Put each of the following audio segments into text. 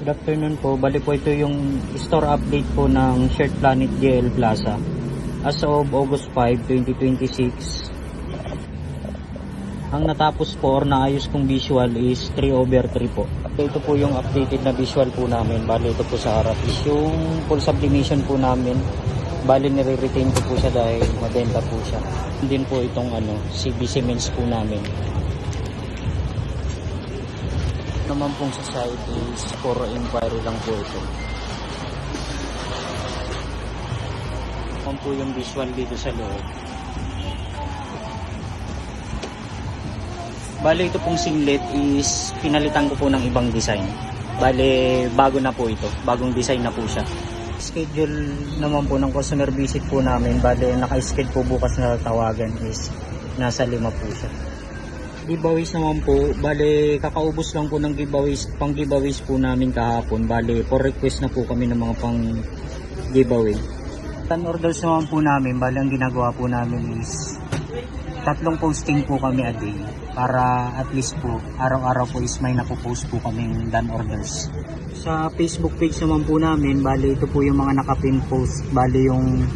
Good afternoon po. Bali po ito yung store update po ng Shirt Planet JL Plaza. As of August 5, 2026, ang natapos po or naayos kong visual is 3/3 po. Ito po yung updated na visual po namin. Bali ito po sa harap is yung full sublimation po namin. Bali nire-retain ko po siya dahil mabenta po siya. Din po itong CB cements po namin. Naman pong sa side is for inquiry lang po ito. Naman po yung visual dito sa loob. Bale ito pong singlet is pinalitan ko po ng ibang design. Bale bago na po ito, bagong design na po siya. Schedule naman po ng customer visit po namin. Bale naka-schedule po bukas na tawagan is nasa 5 po siya. Giveaways naman po, bale kakaubos lang po ng giveaways, pang giveaways po namin kahapon. Bale for request na po kami ng mga pang giveaway. Tan orders naman po namin, bale ang ginagawa po namin is 3 posting po kami a day para at least po araw-araw po is may napopost po kaming done orders. Sa Facebook page naman po namin, bale ito po yung mga nakapin post, bale yung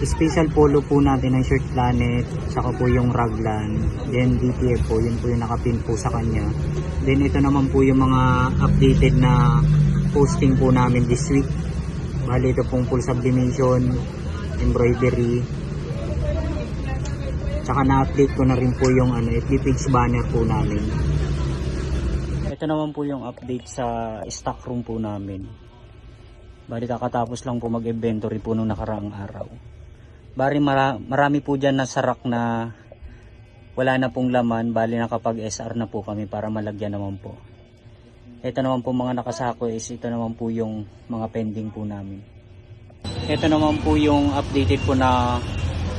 special polo po natin ng Shirt Planet, saka po yung Raglan, then DTF po, yun po yung nakapin po sa kanya. Then ito naman po yung mga updated na posting po namin this week. Bali ito pong full sublimation, embroidery, saka na-update ko na rin po yung FB page banner po namin. Ito naman po yung update sa stock room po namin. Bali kakatapos lang po mag-inventory po nung nakaraang araw. Bali marami po dyan na sarak na wala na pong laman. Bali nakapag SR na po kami para malagyan naman po. Ito naman po mga nakasako is ito naman po yung mga pending po namin. Ito naman po yung updated po na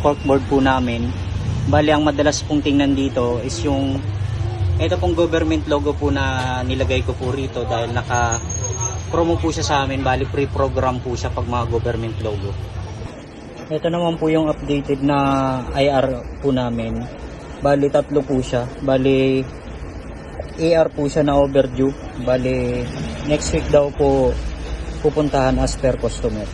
corkboard po namin. Bali ang madalas pong tingnan dito is yung ito pong government logo po na nilagay ko po rito dahil naka-promo po siya sa amin. Bali pre-program po siya pag mga government logo. Ito naman po yung updated na IR po namin. Bali 3 po siya. Bali AR po siya na overdue. Bali next week daw po pupuntahan as per customer.